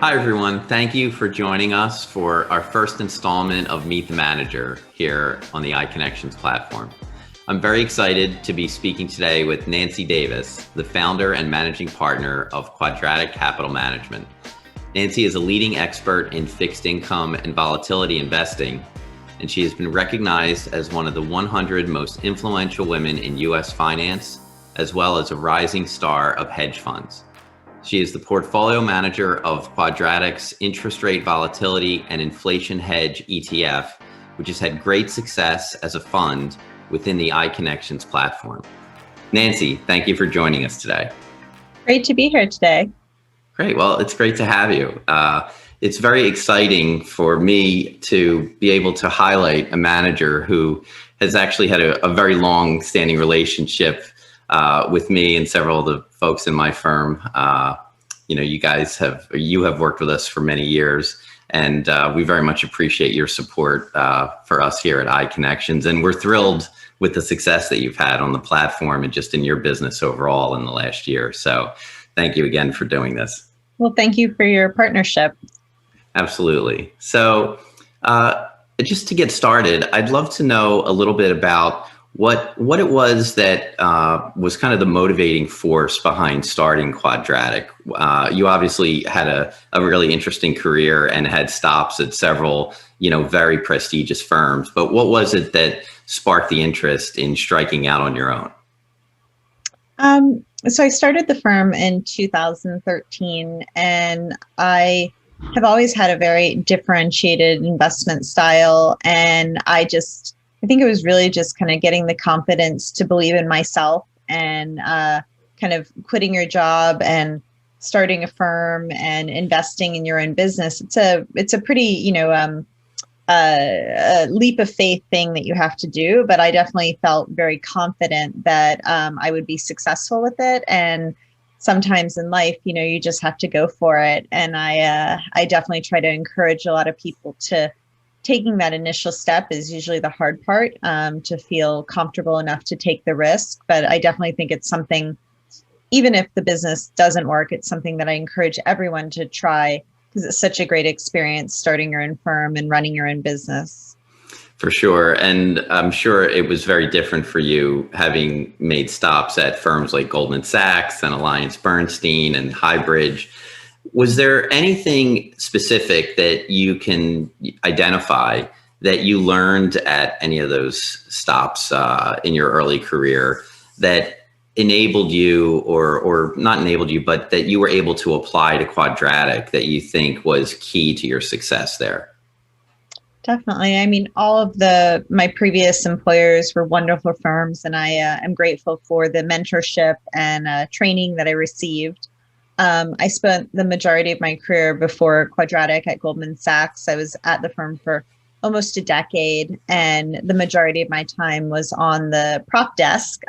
Hi, everyone. Thank you for joining us for our first installment of Meet the Manager here on the iConnections platform. I'm very excited to be speaking today with Nancy Davis, the founder and managing partner of Quadratic Capital Management. Nancy is a leading expert in fixed income and volatility investing, and she has been recognized as one of the 100 most influential women in U.S. finance, as well as a rising star of hedge funds. She is the portfolio manager of Quadratic's interest rate volatility and inflation hedge ETF, which has had great success as a fund within the iConnections platform. Nancy, thank you for joining us today. Great to be here today. Great. Well, it's great to have you. It's very exciting for me to be able to highlight a manager who has actually had a very long-standing relationship with me and several of the folks in my firm. You have worked with us for many years, and we very much appreciate your support for us here at iConnections. And we're thrilled with the success that you've had on the platform and just in your business overall in the last year. So thank you again for doing this. Well, thank you for your partnership. Absolutely. So just to get started, I'd love to know a little bit about what it was that was kind of the motivating force behind starting Quadratic. You obviously had a really interesting career and had stops at several, very prestigious firms. But what was it that sparked the interest in striking out on your own? So I started the firm in 2013, and I have always had a very differentiated investment style. And I think it was really just kind of getting the confidence to believe in myself and kind of quitting your job and starting a firm and investing in your own business. It's a pretty, a leap of faith thing that you have to do. But I definitely felt very confident that I would be successful with it. And sometimes in life, you just have to go for it. And I definitely try to encourage a lot of people to taking that initial step is usually the hard part, to feel comfortable enough to take the risk. But I definitely think it's something, even if the business doesn't work, it's something that I encourage everyone to try because it's such a great experience starting your own firm and running your own business. For sure. And I'm sure it was very different for you having made stops at firms like Goldman Sachs and AllianceBernstein and Highbridge. Was there anything specific that you can identify that you learned at any of those stops in your early career that enabled you or not enabled you, but that you were able to apply to Quadratic that you think was key to your success there? Definitely. I mean, all of my previous employers were wonderful firms, and I am grateful for the mentorship and training that I received. I spent the majority of my career before Quadratic at Goldman Sachs. I was at the firm for almost a decade, and the majority of my time was on the prop desk.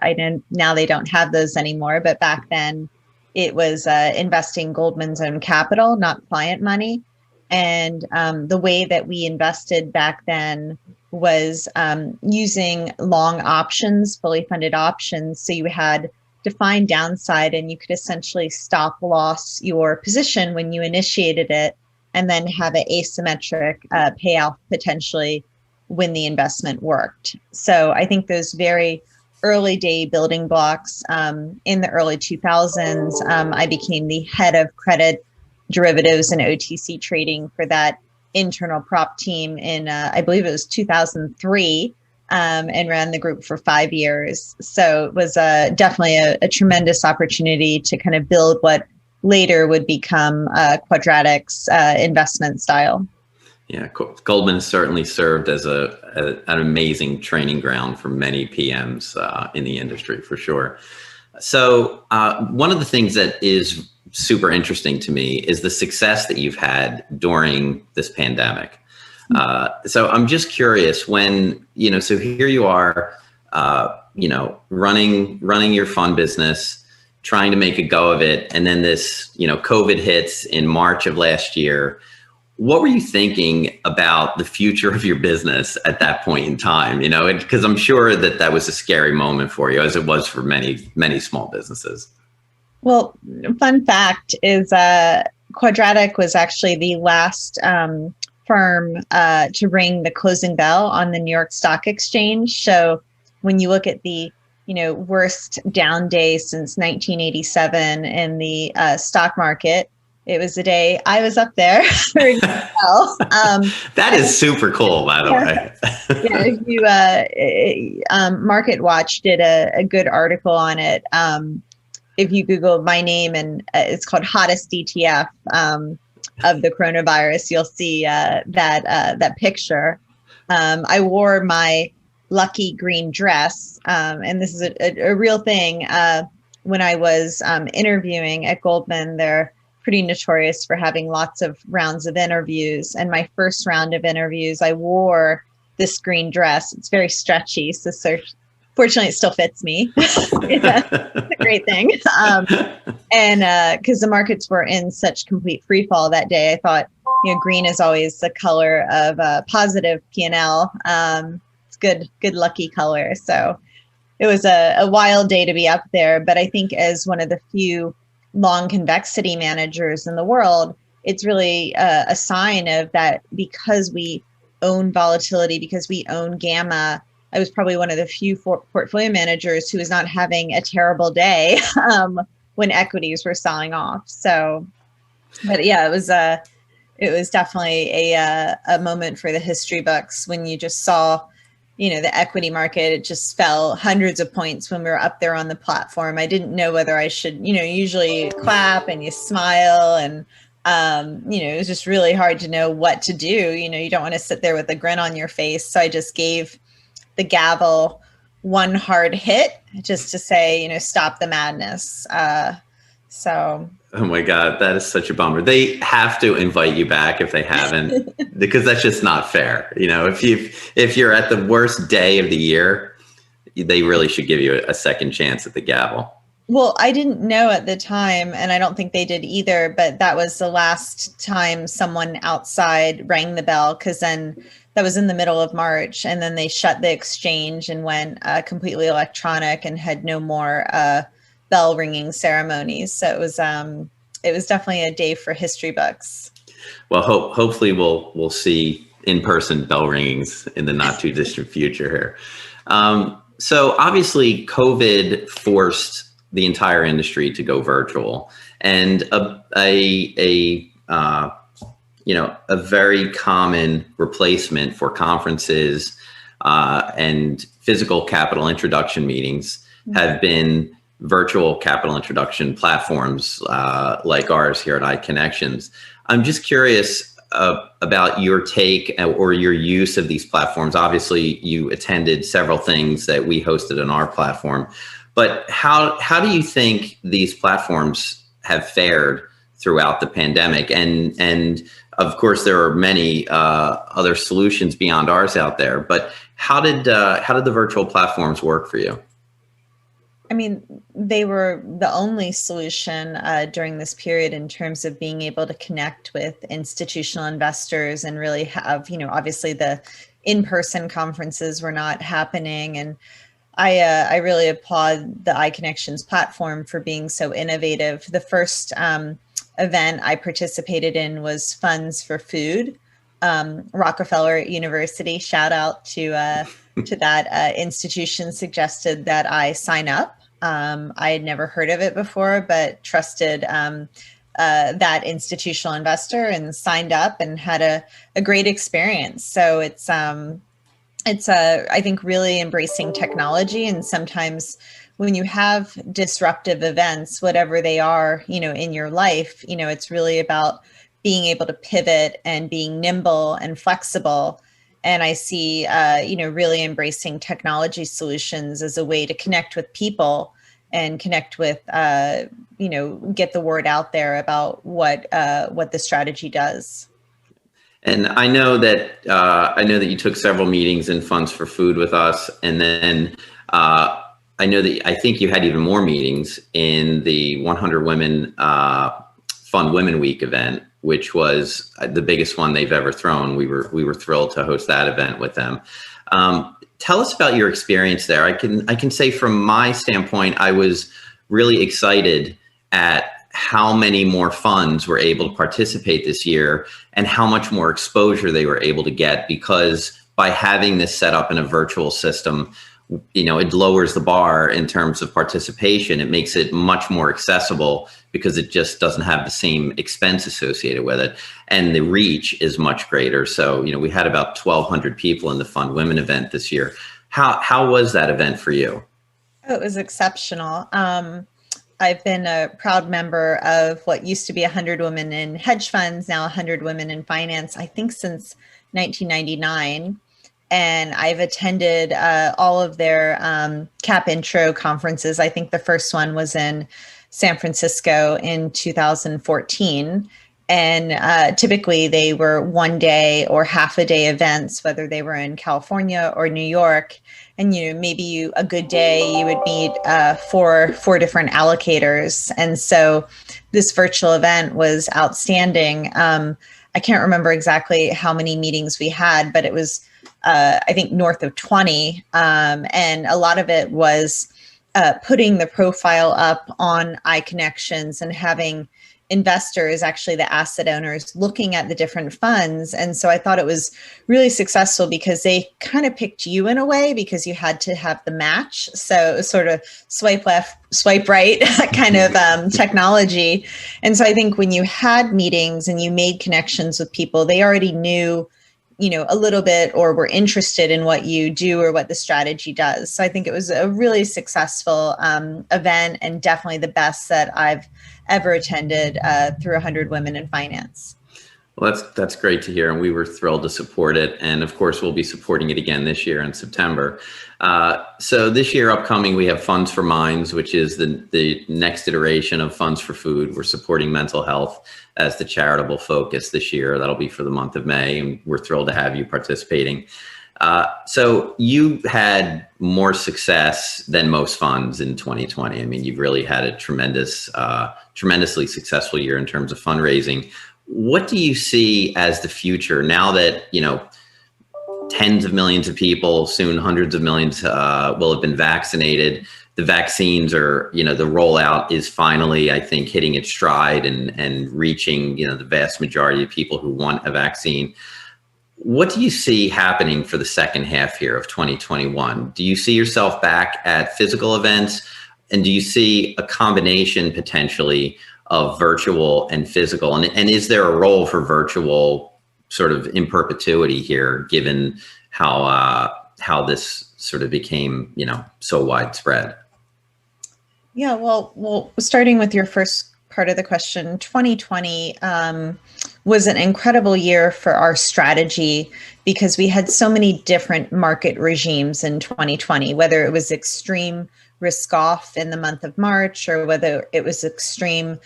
Now they don't have those anymore, but back then it was investing Goldman's own capital, not client money. And the way that we invested back then was using long options, fully funded options. So you had defined downside, and you could essentially stop loss your position when you initiated it, and then have an asymmetric payoff potentially when the investment worked. So I think those very early day building blocks, in the early 2000s, I became the head of credit derivatives and OTC trading for that internal prop team in, I believe it was 2003. And ran the group for 5 years. So it was definitely a tremendous opportunity to kind of build what later would become Quadratic's investment style. Yeah, Goldman has certainly served as an amazing training ground for many PMs in the industry, for sure. So one of the things that is super interesting to me is the success that you've had during this pandemic. So I'm just curious when, so here you are, running your fund business, trying to make a go of it. And then this, COVID hits in March of last year. What were you thinking about the future of your business at that point in time? Because I'm sure that was a scary moment for you, as it was for many, many small businesses. Well, fun fact is Quadratic was actually the last firm to ring the closing bell on the New York Stock Exchange. So when you look at the worst down day since 1987 in the stock market, it was the day I was up there. That is super cool, by the way. If you Market Watch did a good article on it. If you Google my name, and it's called hottest ETF of the coronavirus, you'll see that picture. I wore my lucky green dress, and this is a real thing. When I was interviewing at Goldman, they're pretty notorious for having lots of rounds of interviews. And my first round of interviews, I wore this green dress. It's very stretchy, so fortunately, it still fits me. It's a great thing. And because the markets were in such complete free fall that day, I thought, green is always the color of positive P&L. It's good lucky color. So it was a wild day to be up there. But I think as one of the few long convexity managers in the world, it's really a sign of that, because we own volatility, because we own gamma. I was probably one of the few portfolio managers who was not having a terrible day when equities were selling off. So, but yeah, it was definitely a moment for the history books when you just saw, the equity market, it just fell hundreds of points when we were up there on the platform. I didn't know whether I should, usually clap and you smile, and it was just really hard to know what to do. You don't want to sit there with a grin on your face. So I just gave the gavel one hard hit just to say, stop the madness. Oh my God, that is such a bummer. They have to invite you back if they haven't, because that's just not fair. If you're at the worst day of the year, they really should give you a second chance at the gavel. Well, I didn't know at the time, and I don't think they did either, but that was the last time someone outside rang the bell, because then that was in the middle of March, and then they shut the exchange and went completely electronic and had no more bell ringing ceremonies. So it was definitely a day for history books. Well, hopefully we'll see in-person bell ringings in the not too distant future here. So obviously COVID forced the entire industry to go virtual, and a very common replacement for conferences and physical capital introduction meetings have been virtual capital introduction platforms like ours here at iConnections. I'm just curious about your take or your use of these platforms. Obviously, you attended several things that we hosted on our platform, but how do you think these platforms have fared throughout the pandemic? And of course, there are many other solutions beyond ours out there, but how did the virtual platforms work for you? I mean, they were the only solution during this period in terms of being able to connect with institutional investors and really have, obviously the in-person conferences were not happening. And I really applaud the iConnections platform for being so innovative. The first event I participated in was Funds for Food, Rockefeller University. Shout out to that institution, suggested that I sign up. I had never heard of it before, but trusted that institutional investor and signed up and had a great experience. So it's I think really embracing technology. And sometimes when you have disruptive events, whatever they are, in your life, it's really about being able to pivot and being nimble and flexible. And I see, really embracing technology solutions as a way to connect with people and connect with, get the word out there about what the strategy does. And I know that you took several meetings in Funds for Food with us, and then I think you had even more meetings in the 100 Women Fund Women Week event, which was the biggest one they've ever thrown. We were thrilled to host that event with them. Tell us about your experience there. I can say from my standpoint, I was really excited at how many more funds were able to participate this year and how much more exposure they were able to get, because by having this set up in a virtual system, it lowers the bar in terms of participation. It makes it much more accessible because it just doesn't have the same expense associated with it. And the reach is much greater. So, we had about 1,200 people in the Fund Women event this year. How was that event for you? It was exceptional. I've been a proud member of what used to be 100 Women in Hedge Funds, now 100 Women in Finance, I think since 1999. And I've attended all of their CAP Intro conferences. I think the first one was in San Francisco in 2014. And typically they were 1 day or half a day events, whether they were in California or New York. And maybe a good day you would meet four different allocators. And so this virtual event was outstanding. I can't remember exactly how many meetings we had, but it was I think north of 20. And a lot of it was putting the profile up on iConnections and having investors, actually the asset owners, looking at the different funds. And so I thought it was really successful because they kind of picked you in a way, because you had to have the match. So it was sort of swipe left, swipe right kind of technology. And so I think when you had meetings and you made connections with people, they already knew a little bit or were interested in what you do or what the strategy does. So I think it was a really successful event, and definitely the best that I've ever attended through 100 Women in Finance. Well, that's great to hear, and we were thrilled to support it. And of course, we'll be supporting it again this year in September. So this year upcoming, we have Funds for Minds, which is the next iteration of Funds for Food. We're supporting mental health as the charitable focus this year. That'll be for the month of May, and we're thrilled to have you participating. So you had more success than most funds in 2020. I mean, you've really had a tremendously successful year in terms of fundraising. What do you see as the future now that, tens of millions of people, soon hundreds of millions will have been vaccinated? The vaccines are, the rollout is finally, I think, hitting its stride and reaching, the vast majority of people who want a vaccine. What do you see happening for the second half here of 2021? Do you see yourself back at physical events? And do you see a combination potentially of virtual and physical? And is there a role for virtual sort of in perpetuity here, given how this sort of became, so widespread? Yeah, well, starting with your first part of the question, 2020 was an incredible year for our strategy because we had so many different market regimes in 2020, whether it was extreme risk off in the month of March or whether it was extreme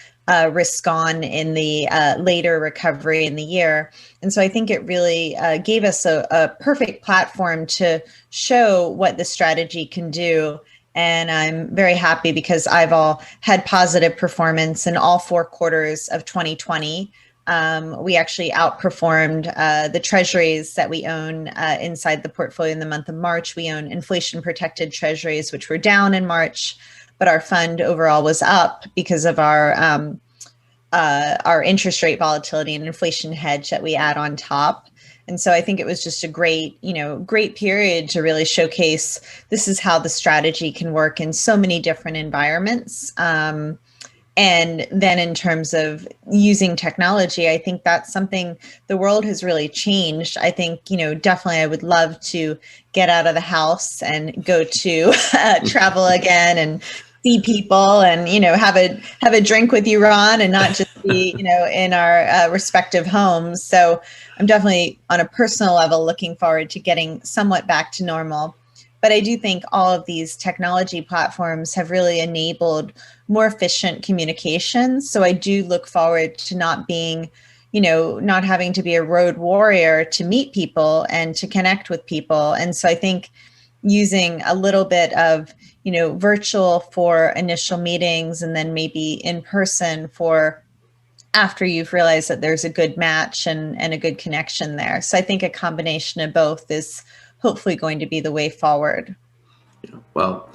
risk on in the later recovery in the year. And so I think it really gave us a perfect platform to show what the strategy can do. And I'm very happy because I've all had positive performance in all 4 quarters of 2020. We actually outperformed the treasuries that we own inside the portfolio in the month of March. We own inflation protected treasuries, which were down in March, but our fund overall was up because of our interest rate volatility and inflation hedge that we add on top. And so I think it was just a great period to really showcase this is how the strategy can work in so many different environments. And then in terms of using technology, I think that's something the world has really changed. I think, definitely I would love to get out of the house and go to travel again and see people and, have a drink with you, Ron, and not just be, in our respective homes. So I'm definitely on a personal level looking forward to getting somewhat back to normal. But I do think all of these technology platforms have really enabled more efficient communication. So I do look forward to not being, not having to be a road warrior to meet people and to connect with people. And so I think using a little bit of, virtual for initial meetings and then maybe in person for after you've realized that there's a good match and a good connection there. So I think a combination of both is hopefully going to be the way forward. Well,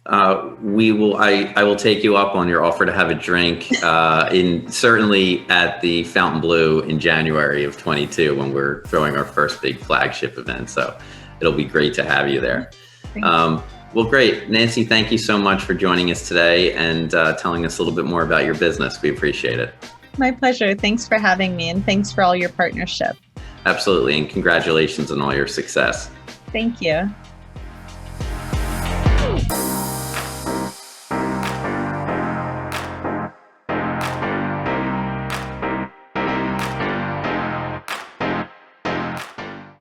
I will take you up on your offer to have a drink certainly at the Fountain Blue in January of 22 when we're throwing our first big flagship event. So it'll be great to have you there. Well, great. Nancy, thank you so much for joining us today and telling us a little bit more about your business. We appreciate it. My pleasure. Thanks for having me, and thanks for all your partnership. Absolutely. And congratulations on all your success. Thank you.